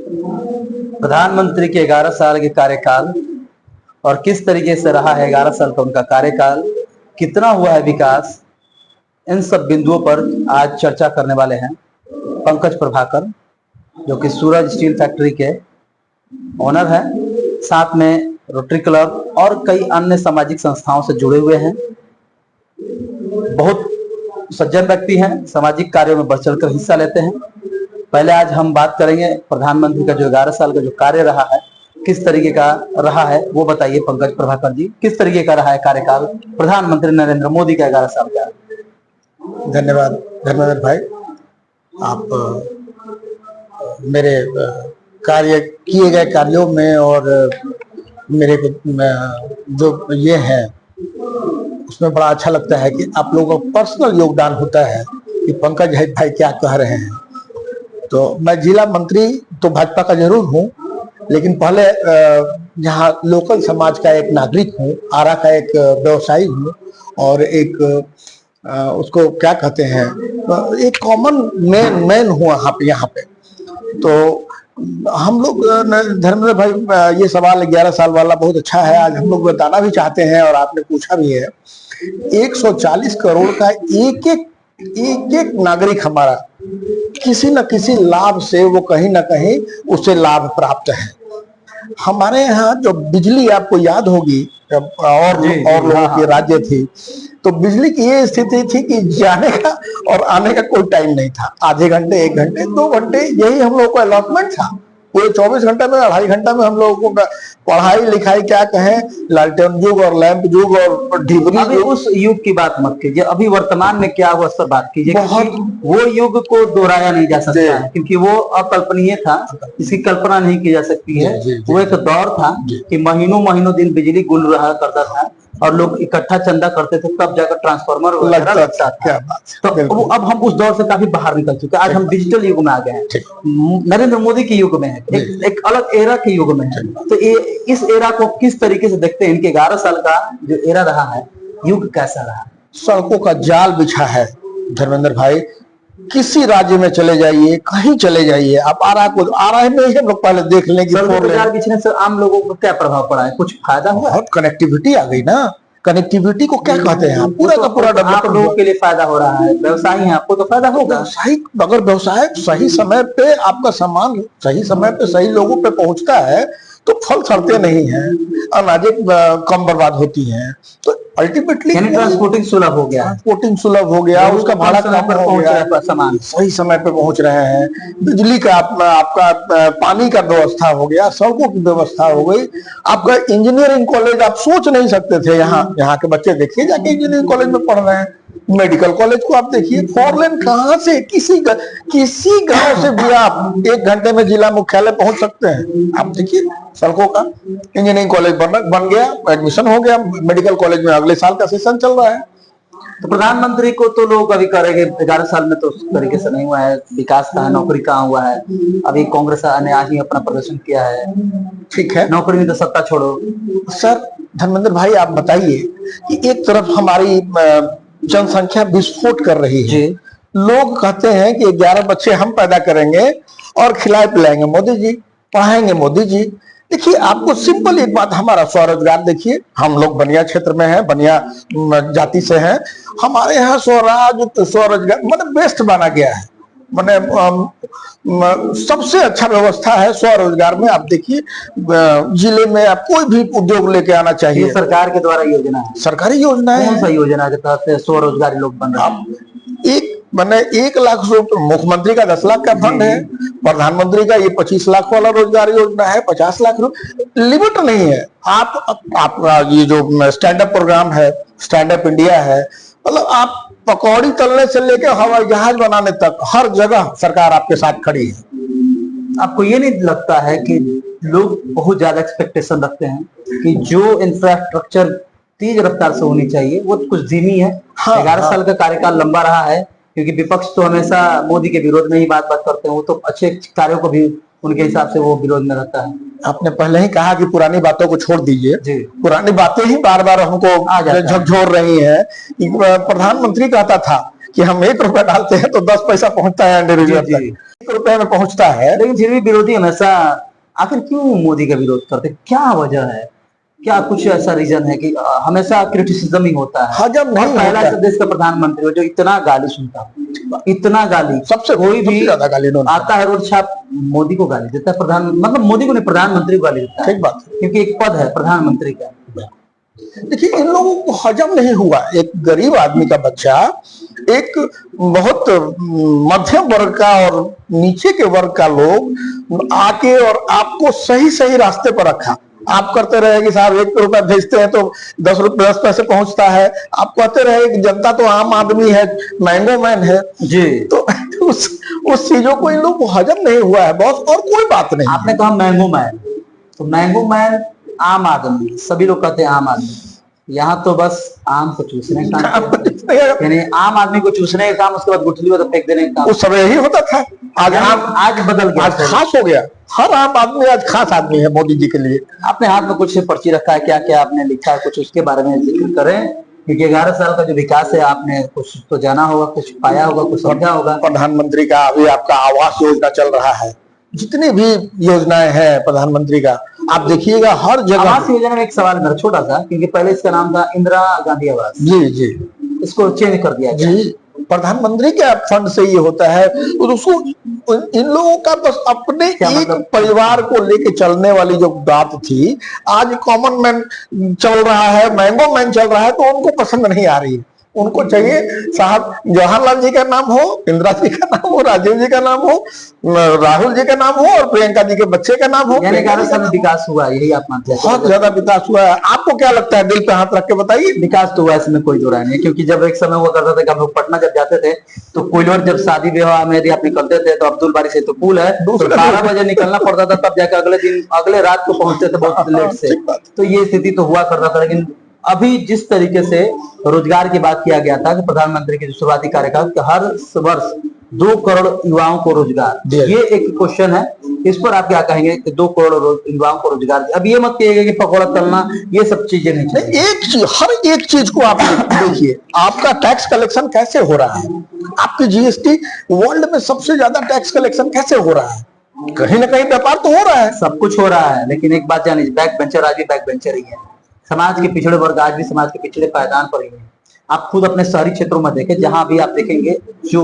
प्रधानमंत्री के 11 साल के कार्यकाल और किस तरीके से रहा है 11 साल का उनका कार्यकाल, कितना हुआ है विकास, इन सब बिंदुओं पर आज चर्चा करने वाले हैं पंकज प्रभाकर, जो कि सूरज स्टील फैक्ट्री के ओनर है, साथ में रोटरी क्लब और कई अन्य सामाजिक संस्थाओं से जुड़े हुए हैं। बहुत सज्जन व्यक्ति हैं, सामाजिक कार्यों में बढ़ चढ़कर हिस्सा लेते हैं। पहले आज हम बात करेंगे प्रधानमंत्री का जो 11 साल का जो कार्य रहा है, किस तरीके का रहा है, वो बताइए पंकज प्रभाकर जी, किस तरीके का रहा है कार्यकाल प्रधानमंत्री नरेंद्र मोदी का 11 साल का। धन्यवाद धर्मेंद्र भाई, आप मेरे कार्य किए गए कार्यों में और मेरे जो ये है उसमें बड़ा अच्छा लगता है कि आप लोगों का पर्सनल योगदान होता है कि पंकज भाई क्या कह रहे हैं। तो मैं जिला मंत्री तो भाजपा का जरूर हूँ, लेकिन पहले यहाँ लोकल समाज का एक नागरिक हूँ, आरा का एक व्यवसायी हूँ और एक उसको क्या कहते हैं, एक कॉमन मैन हुआ यहाँ पे। तो हम लोग धर्मेंद्र भाई, ये सवाल 11 साल वाला बहुत अच्छा है। आज हम लोग बताना भी चाहते हैं और आपने पूछा भी है। 140 करोड़ का एक नागरिक हमारा किसी न किसी लाभ से, वो कहीं ना कहीं उससे लाभ प्राप्त है। हमारे यहाँ जो बिजली, आपको याद होगी, और लोगों की राज्य थी, तो बिजली की ये स्थिति थी कि जाने का और आने का कोई टाइम नहीं था। आधे घंटे, 1 घंटे, 2 घंटे, यही हम लोगों का अलॉटमेंट था। पूरे 24 घंटे में, 2.5 घंटा में हम लोगों को पढ़ाई लिखाई, क्या कहें, लालटेन युग और लैंप युग और ढिबरी। अभी उस युग की बात मत कीजिए, अभी वर्तमान में क्या हुआ उस पर बात कीजिए। वो युग को दोहराया नहीं जा सकता है, क्योंकि वो अकल्पनीय था, इसकी कल्पना नहीं की जा सकती है। वो एक दौर था कि महीनों महीनों दिन बिजली गुल रहा करता था और लोग इकट्ठा चंदा करते थे, तब जाकर ट्रांसफार्मर लगता था। तो अब हम उस दौर से काफी बाहर निकल चुके हैं। आज हम डिजिटल युग में आ गए हैं, नरेंद्र मोदी के युग में है, एक अलग एरा के युग में है। तो इस एरा को किस तरीके से देखते हैं? इनके 11 साल का जो एरा रहा है, युग कैसा रहा? सड़कों का जाल बिछा है धर्मेंद्र भाई। किसी राज्य में चले जाइए, कहीं चले जाइए, आप आरा में ही हम लोग पहले देख लें कि जाल बिछने से आम लोगों को क्या प्रभाव पड़ा है? कुछ फायदा हुआ? बहुत कनेक्टिविटी आ गई ना। कनेक्टिविटी को क्या कहते हैं? पूरा का पूरा आप लोगों के लिए फायदा हो रहा है। व्यवसायी हैं, आपको तो फायदा होगा। व्यवसायिक, अगर व्यवसाय सही समय पे आपका सामान सही समय पे सही लोगों पे पहुंचता है तो फल सड़ते नहीं हैं, अनाजें कम बर्बाद होती हैं। तो अल्टीमेटली ट्रांसपोर्टिंग सुलभ हो गया, उसका भाड़ा कम हो गया, सामान सही समय पे पहुंच रहे हैं, बिजली का आपका पानी का व्यवस्था हो गया, सड़कों की व्यवस्था हो गई। आपका इंजीनियरिंग कॉलेज आप सोच नहीं सकते थे, यहाँ के बच्चे देखिए जाके इंजीनियरिंग कॉलेज में पढ़ रहे हैं। मेडिकल कॉलेज को आप देखिए, 4 लेन कहाँ से, किसी गांव से भी आप 1 घंटे में जिला मुख्यालय पहुंच सकते हैं। आप देखिए सड़कों का। इंजीनियरिंग कॉलेज बन गया, एडमिशन हो गया, मेडिकल कॉलेज में अगले साल का सेशन चल रहा है। तो प्रधानमंत्री को तो लोग अभी करेंगे, 11 साल में तो उस तरीके से नहीं हुआ है। विकास कहाँ, नौकरी कहाँ हुआ है? अभी कांग्रेस ने आज ही अपना प्रदर्शन किया है। ठीक है, नौकरी में तो सत्ता छोड़ो। सर धर्मेंद्र भाई, आप बताइए कि एक तरफ हमारी जनसंख्या विस्फोट कर रही है, लोग कहते हैं कि 11 बच्चे हम पैदा करेंगे और खिलाए पिलाएंगे मोदी जी, पढ़ाएंगे मोदी जी। देखिए, आपको सिंपल एक बात, हमारा स्वरोजगार देखिए, हम लोग बनिया क्षेत्र में हैं, बनिया जाति से हैं। हमारे यहाँ स्वरोजगार मतलब बेस्ट बना गया है, मैंने सबसे अच्छा व्यवस्था है स्वरोजगार में। आप देखिए, जिले में आप कोई भी उद्योग लेके आना चाहिए, सरकार के द्वारा योजना है, सरकारी योजना है। कौन सा योजना के तहत स्वरोजगारी लोग बन रहे हैं? 1 लाख रुपए, मुख्यमंत्री का 10 लाख का फंड है, प्रधानमंत्री का ये 25 लाख वाला रोजगार योजना है, 50 लाख रुपए, लिमिट नहीं है। आपका ये जो स्टैंड अप प्रोग्राम है, स्टैंड अप इंडिया है, मतलब आप पकौड़ी तलने से लेकर हवाई जहाज बनाने तक हर जगह सरकार आपके साथ खड़ी है। आपको ये नहीं लगता है कि लोग बहुत ज्यादा एक्सपेक्टेशन रखते हैं कि जो इंफ्रास्ट्रक्चर तेज रफ्तार से होनी चाहिए वो कुछ धीमी है? 11 साल का कार्यकाल लंबा रहा है, क्योंकि विपक्ष तो हमेशा मोदी के विरोध में ही बात करते हैं। वो तो अच्छे कार्यों को भी उनके हिसाब से वो विरोध में रहता है। आपने पहले ही कहा कि पुरानी बातों को छोड़ दीजिए, पुरानी बातें ही बार बार हमको झकझोर रही है। प्रधानमंत्री कहता था कि हम 1 रुपया डालते हैं तो 10 पैसा पहुंचता है इंडिविजुअल तक। रुपए में पहुंचता है। लेकिन फिर भी विरोधी हमेशा आखिर क्यों मोदी का विरोध करते, क्या वजह है, क्या कुछ ऐसा रीजन है कि हमेशा क्रिटिसिज्म ही होता है? हजम और नहीं पहला होता। देश का प्रधानमंत्री हो जो इतना गाली सुनता है, इतना गाली, सबसे कोई भी ज्यादा गाली इन्होंने आता है रोड छाप मोदी को गाली देता है, प्रधान मतलब मोदी को नहीं प्रधानमंत्री को गाली देता है। ठीक बात है। क्योंकि एक पद है प्रधानमंत्री का। देखिए, इन लोगों को हजम नहीं हुआ। एक गरीब आदमी का बच्चा एक बहुत मध्यम वर्ग का और नीचे के वर्ग का लोग आके और आपको सही सही रास्ते पर रखा। आप करते रहे कि साहब 1 रुपया भेजते हैं तो 10 पैसे पहुंचता है। आप कहते रहे कि जनता तो आम आदमी है, मैंगो मैन है जी। तो उस चीजों को इन लोग को हजम नहीं हुआ है बॉस, और कोई बात नहीं। आपने कहा मैंगो मैन, तो मैंगो मैन आम आदमी, सभी लोग कहते हैं आम आदमी। यहाँ तो बस आम को चूसने का काम, यानी आम आदमी को चूसने का काम, उसके बाद गुठली में फेंक देने का काम। उस समय यही होता था। आज बदल गया, आज खास हो गया। हर आम आदमी आज खास आदमी है मोदी जी के लिए। आपने हाथ में कुछ पर्ची रखा है, क्या क्या आपने लिखा है, कुछ उसके बारे में जिक्र करें, क्योंकि 11 साल का जो विकास है आपने कुछ तो जाना होगा, कुछ पाया होगा, कुछ समझा होगा। प्रधानमंत्री का अभी आपका आवास योजना चल रहा है, जितनी भी योजनाएं हैं प्रधानमंत्री का, आप देखिएगा हर जगह। आवास योजना में एक सवाल मेरा छोटा सा, क्योंकि पहले इसका नाम था इंदिरा गांधी आवास, जी जी, इसको चेंज कर दिया गया। जी, प्रधानमंत्री के फंड से ये होता है। उसको इन लोगों का बस अपने एक परिवार को लेके चलने वाली जो बात थी, आज कॉमन मैन चल रहा है, मैंगो मैन चल रहा है, तो उनको पसंद नहीं आ रही है। उनको चाहिए साहब जवाहरलाल जी का नाम हो, इंदिरा जी का नाम हो, राजीव जी का नाम हो, राहुल जी का नाम हो और प्रियंका जी के बच्चे का नाम हो। यानी 11 साल में विकास हुआ, यही आप मानते हैं? बहुत ज्यादा विकास हुआ है। आपको क्या लगता है, दिल पे हाथ रख के बताइए। विकास तो हुआ, इसमें कोई दो राय नहीं है। क्योंकि जब एक समय हुआ करता था कि हम लोग पटना जब जाते थे तो कोयलोर जब शादी विवाह में यदि आप निकलते थे तो अब्दुल बारी से तो पुल है, तो 12 बजे निकलना पड़ता था, तब जाकर अगले दिन अगले रात को पहुंचते थे बहुत लेट से। तो ये स्थिति तो हुआ करता था। लेकिन अभी जिस तरीके से रोजगार की बात किया गया था कि प्रधानमंत्री के जो शुरुआती कार्यकाल कि हर वर्ष 2 करोड़ युवाओं को रोजगार, ये एक क्वेश्चन है, इस पर आप क्या कहेंगे कि 2 करोड़ युवाओं को रोजगार? अब ये मत कहिएगा कि पकौड़ा तलना ये सब चीजें नहीं चाहिए। एक चीज, हर एक चीज को आप देखिए, आपका टैक्स कलेक्शन कैसे हो रहा है, आपकी जीएसटी वर्ल्ड में सबसे ज्यादा टैक्स कलेक्शन कैसे हो रहा है, कहीं ना कहीं व्यापार तो हो रहा है, सब कुछ हो रहा है। लेकिन एक बात जानिए, बैक बेंचर आज भी बैक बेंचर ही है। समाज के पिछड़े वर्ग आज भी समाज के पिछड़े पायदान पर ही है। आप खुद अपने शहरी क्षेत्रों में देखें, जहां भी आप देखेंगे जो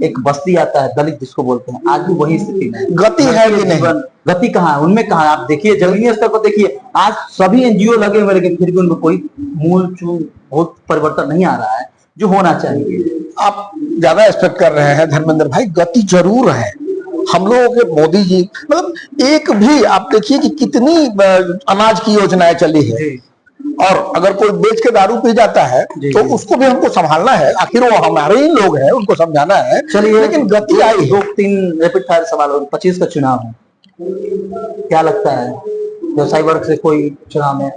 एक बस्ती आता है दलित जिसको बोलते हैं, आज भी वही स्थिति में गति है कि नहीं? गति कहाँ है उनमें? कहाँ आप देखिए, जमीनी स्तर पर देखिए, आज सभी एनजीओ लगे हुए, लेकिन फिर भी उनमें कोई मूल चूल बहुत परिवर्तन नहीं आ रहा है जो होना चाहिए। आप ज्यादा एक्सपेक्ट कर रहे हैं धर्मेंद्र भाई। गति जरूर है। हम लोगों के मोदी जी, मतलब एक भी आप देखिए कि कितनी अनाज की योजनाएं चली है, और अगर कोई बेच के दारू पी जाता है तो उसको भी हमको संभालना है, आखिर वो हमारे ही लोग हैं, उनको समझाना है। चलिए, लेकिन गति आई। 2-3 रैपिड फायर सवाल और 25 का चुनाव है, क्या लगता है व्यवसायी वर्ग से कोई चुनाव में,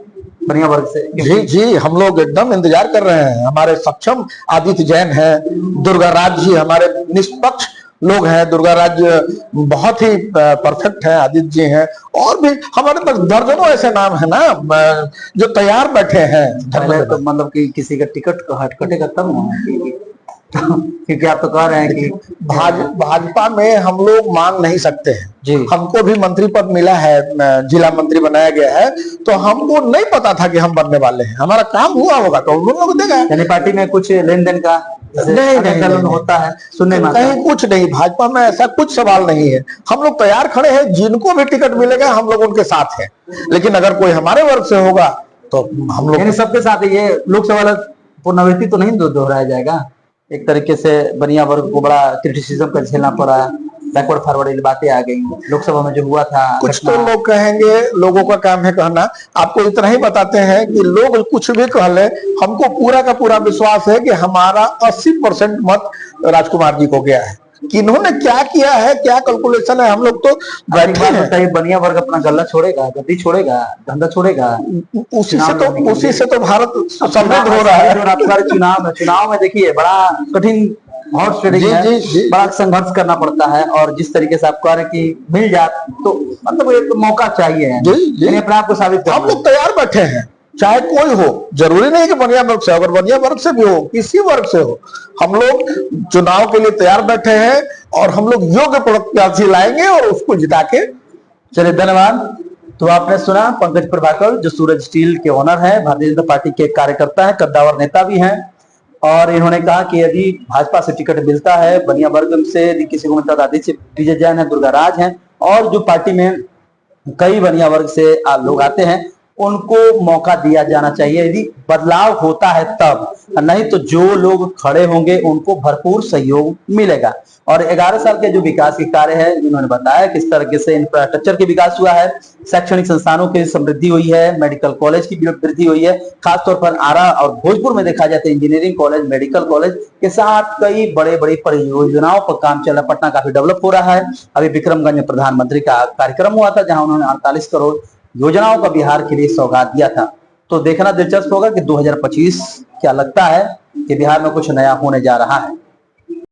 बढ़िया वर्ग से? जी जी, हम लोग एकदम इंतजार कर रहे हैं। हमारे सक्षम आदित्य जैन है, दुर्गा राज जी हमारे निष्पक्ष लोग हैं, दुर्गा राज बहुत ही परफेक्ट है, आदित्य जी हैं, और भी हमारे पास दर्जनों ऐसे नाम है ना जो तैयार बैठे हैं। तो मतलब कि किसी का टिकट हट कटेगा तब ना, क्योंकि आप तो कह रहे हैं कि भाजपा में हम लोग मांग नहीं सकते हैं जी। हमको भी मंत्री पद मिला है, जिला मंत्री बनाया गया है, तो हमको नहीं पता था कि हम बनने वाले हैं। हमारा काम हुआ होगा तो हम लोग देगा। यानी पार्टी में कुछ लेन देन का नहीं होता है, सुनने में कहीं कुछ नहीं। भाजपा में ऐसा कुछ सवाल नहीं है। हम लोग तैयार खड़े हैं, जिनको भी टिकट मिलेगा हम लोग उनके साथ हैं। लेकिन अगर कोई हमारे वर्ग से होगा तो हम लोग सबके साथ। ये लोकसभा पुनरावृत्ति तो नहीं दोहराया जाएगा? एक तरीके से बनिया वर्ग को बड़ा क्रिटिसिज्म का झेलना पड़ा, बैकवर्ड फॉरवर्ड बातें आ गई लोकसभा में जो हुआ था। कुछ तो लोग कहेंगे, लोगों का काम है कहना। आपको इतना ही बताते हैं कि लोग कुछ भी कह ले, हमको पूरा का पूरा विश्वास है कि हमारा 80% मत राजकुमार जी को गया है। कि इन्होंने क्या किया है, क्या कैलकुलेशन है, हम लोग तो बैठे हैं। बनिया वर्ग अपना गला छोड़ेगा, गद्दी छोड़ेगा, धंधा छोड़ेगा, उसी से तो भारत समृद्ध हो रहा है। और आपका चुनाव में देखिए बड़ा कठिन हॉट स्ट्रेटेजी है, बड़ा संघर्ष करना पड़ता है। और जिस तरीके से आप कह रहे हैं कि मिल जाए तो मतलब एक मौका चाहिए, अपने आप को साबित करना। हम लोग तैयार बैठे हैं, चाहे कोई हो, जरूरी नहीं कि बनिया वर्ग से, अगर बनिया वर्ग से भी हो, किसी वर्ग से हो, हम लोग चुनाव के लिए तैयार बैठे हैं और हम लोग योग्य प्रत्याशी लाएंगे और उसको जिता के। चलिए, धन्यवाद। तो आपने सुना पंकज प्रभाकर, जो सूरज स्टील के ओनर है, भारतीय जनता पार्टी के कार्यकर्ता है, कद्दावर नेता भी हैं, और इन्होंने कहा कि यदि भाजपा से टिकट मिलता है, बनिया वर्ग से यदि किसी को मिलता है, आदित्य विजय जैन है, दुर्गा राज हैं, और जो पार्टी में कई बनिया वर्ग से लोग आते हैं, उनको मौका दिया जाना चाहिए। यदि बदलाव होता है तब, नहीं तो जो लोग खड़े होंगे उनको भरपूर सहयोग मिलेगा। और 11 साल के जो विकास के कार्य है, उन्होंने बताया किस तरीके से इंफ्रास्ट्रक्चर के विकास हुआ है, शैक्षणिक संस्थानों की समृद्धि हुई है, मेडिकल कॉलेज की वृद्धि हुई है, खासतौर पर आरा और भोजपुर में देखा जाता है इंजीनियरिंग कॉलेज, मेडिकल कॉलेज के साथ कई बड़े बड़े परियोजनाओं पर काम चल रहा है। पटना काफी डेवलप हो रहा है। अभी विक्रमगंज में प्रधानमंत्री का कार्यक्रम हुआ था, जहां उन्होंने 48 करोड़ योजनाओं का बिहार के लिए सौगात दिया था। तो देखना दिलचस्प होगा कि 2025 क्या लगता है कि बिहार में कुछ नया होने जा रहा है।